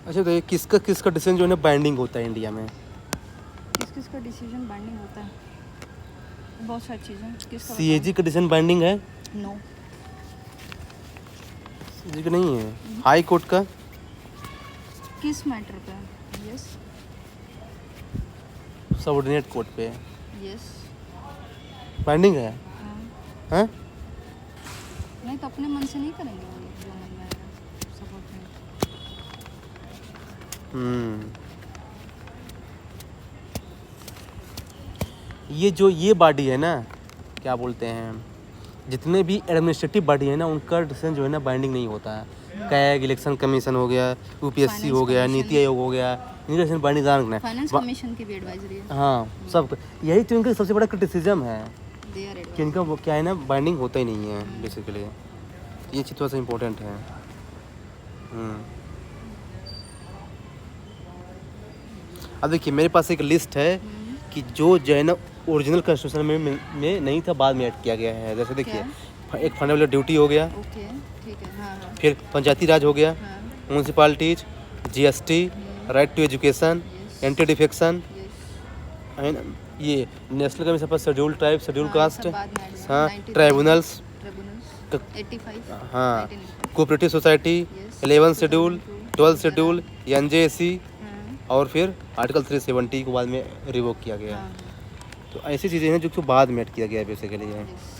अच्छा, तो ये किसका किसका डिसीजन जो है ना बाइंडिंग होता है इंडिया में? किस किस का डिसीजन बाइंडिंग होता है? बहुत सारी चीज़ें। किसका सीएजी का डिसीजन बाइंडिंग है? नो। सीएजी का नहीं है। हाई कोर्ट का? किस मैटर पे? यस। सबऑर्डिनेट कोर्ट पे यस। बाइंडिंग है? हाँ। हैं? नहीं तो अपने मन से नहीं करेंगे वो लोग, जो मन में आएगा सपोर्ट में। ये बॉडी है ना, क्या बोलते हैं, जितने भी एडमिनिस्ट्रेटिव बॉडी है ना उनका डिसीजन जो है ना बाइंडिंग नहीं होता है। कैग, इलेक्शन कमीशन हो गया, यूपीएससी हो गया, नीति आयोग हो गया, इनका डिसीजन बाइंडिंग नहीं है। फाइनेंस कमीशन की भी एडवाइजरी है। हाँ, सब यही तो इनका सबसे बड़ा क्रिटिसिज्म है दे आर कि इनका वो क्या है ना बाइंडिंग होता ही नहीं है बेसिकली। ये चीज़ थोड़ा सा इम्पोर्टेंट है। अब देखिए मेरे पास एक लिस्ट है कि जो है ना ओरिजिनल कॉन्स्टिट्यूशन में नहीं था, बाद में ऐड किया गया है। जैसे देखिए एक फंडामेंटल ड्यूटी हो गया, ओके ठीक है। हाँ हाँ फिर पंचायती राज हो गया, हाँ। Municipalities, GST, right to education, yes anti defection, yes. है ना, ये national commission for schedule tribe, schedule हाँ, कास्ट, सब बाद में add हुआ। हाँ, 93 ट्राइब्यूनल्स, ट्रिब्यूनल्स 85 हाँ, 1985। Cooperative society, Yes, 11 schedule, 12 2002, schedule, NJC, हाँ और फिर आर्टिकल 370 को बाद में रिवोक किया गया। हाँ तो ऐसी चीज़ें हैं जो कि बाद में ऐड किया गया है बेसिकली है। यस।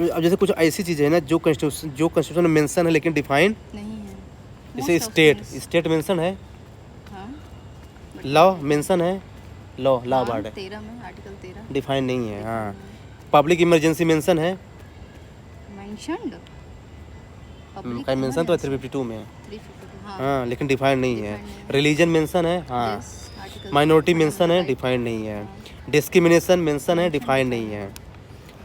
अब जैसे कुछ ऐसी चीज़ें हैं ना जो कॉन्स्टिट्यूशन में मेंशन है लेकिन डिफाइन, नहीं है। जैसे Most of state things, state mention है, हाँ लॉ मेंशन है, लॉ वर्ड है, 13 में आर्टिकल 13 डिफाइन नहीं है। हाँ, पब्लिक इमरजेंसी मेंशन है, मेंशन्ड। का मेंशन तो है 352 में, 352 हाँ। हाँ, लेकिन डिफाइन नहीं है। Defined नहीं है। रिलीजन मेंशन है, हाँ, Yes, article माइनॉरिटी 1 मेंशन है, right, डिफाइन नहीं है। हाँ। डिस्क्रिमिनेशन मेंशन है, डिफाइन नहीं है।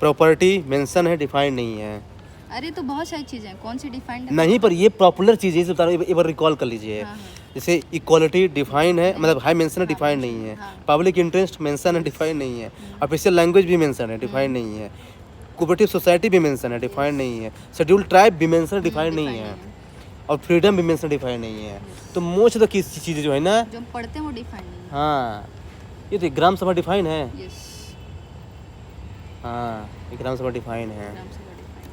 प्रॉपर्टी मेंशन है, डिफाइन नहीं है। अरे तो बहुत सारी चीज़ें हैं, कौन सी डिफाइंड है? नहीं, पर ये पॉपुलर चीज़ है, इसे बता रहा हूँ, एक बार रिकॉल कर लीजिए। हाँ, हाँ। जैसे इक्वालिटी डिफाइन है, मतलब हाई मेंशन है, हाँ, डिफाइन mention नहीं है। हाँ। पब्लिक इंटरेस्ट मेंशन है, डिफाइन नहीं है। ऑफिशियल लैंग्वेज भी मेंशन है, डिफाइन नहीं है। कोऑपरेटिव सोसाइटी भी मेंशन है, डिफाइन नहीं है। शेड्यूल ट्राइब भी मेंशन, डिफाइन नहीं है। और फ्रीडम भी मेंशन, डिफाइन नहीं है। तो मोस्ट ऑफ द किस चीज़ जो है ना, जो हम पढ़ते हैं वो डिफाइंड नहीं है। हाँ, ये तो ग्राम सभा डिफाइन है, यस, हाँ, ये ग्राम सभा डिफाइन है। ग्राम सभा डिफाइंड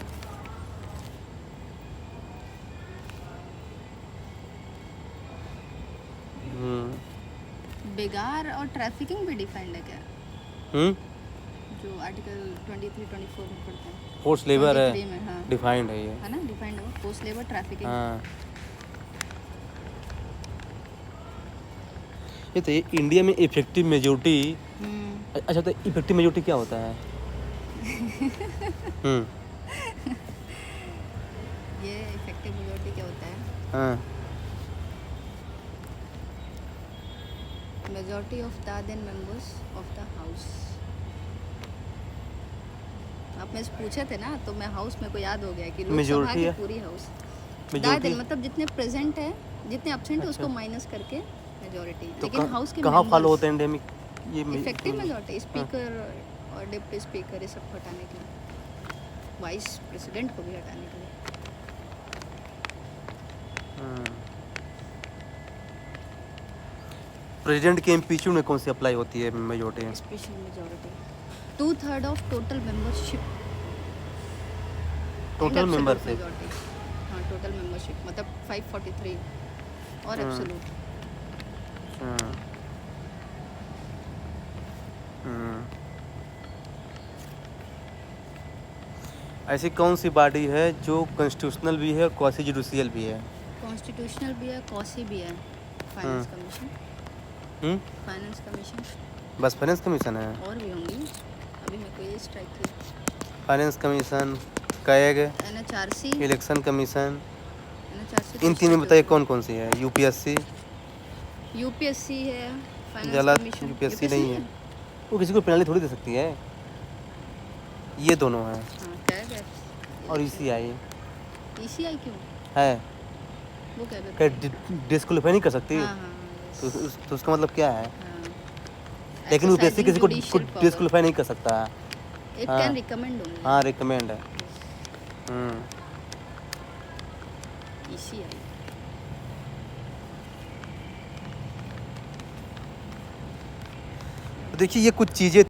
है। बेगार और ट्रैफिकिंग भी डिफाइंड है क्या? जो आर्टिकल 23-24 में पढ़ते हैं। फोर्स लेबर 23 है, में, हाँ। डिफाइंड है ये। है ना, डिफाइंड है वो, पोस्ट लेबर ट्रैफिकिंग। हाँ, ये तो ये इंडिया में इफेक्टिव मेजोरिटी। अच्छा, तो इफेक्टिव मेजोरिटी क्या होता है? ये इफेक्टिव मेजॉरिटी क्या होता है? हाँ, majority of the then members of the house. आप मैं पूछे थे ना, तो मैं हाउस में को याद हो गया कि लोकसभा Majority की है? पूरी हाउस Majority? दिन मतलब जितने प्रेजेंट है, जितने एब्सेंट है अच्छा। उसको माइनस करके मेजॉरिटी। तो लेकिन हाउस के कहाँ फॉलो होता है इंडिया में ये इफेक्टिव मेजॉरिटी? स्पीकर और डिप्टी स्पीकर ये सब हटाने के लिए, वाइस प्रेसिडेंट को भी हटाने के लिए। प्रेसिडेंट के इम्पीचमेंट में कौन सी अप्लाई होती है majority? Special majority 2/3 of total membership. Total membership? Majority, हाँ, टोटल मेंबरशिप मतलब 543 और एब्सोल्यूट। ऐसी कौन सी बॉडी है जो कॉन्स्टिट्यूशनल भी है, क्वासी जुडिशियल भी है? कॉन्स्टिट्यूशनल भी है, कॉसी भी है। Finance commission. फाइनेंस कमीशन बस फाइनेंस कमीशन है? और भी होंगी, अभी मेरे को ये स्ट्राइक की। Finance commission, CAG, NHRC, election commission, NHRC इन तीन में बताइए कौन कौन सी है? यूपीएससी? यूपीएससी है, फाइनेंस गलत, कमीशन। यूपीएससी नहीं है। वो किसी को पेनल्टी थोड़ी दे सकती है। ये दोनों हैं, हाँ, कैग है। और ईसीआई ईसीआई क्यों? है। वो क्या क्या डिस्क्वालीफाई नहीं कर सकती? हाँ हाँ तो उसका मतलब क्या है? हाँ। लेकिन यूपीएससी किसी को Judicial power. डिस्क्वालीफाई नहीं कर सकता। It हाँ। can recommend only. हाँ, रिकमेंड है। PCI। तो देखिए ये कुछ चीज़ें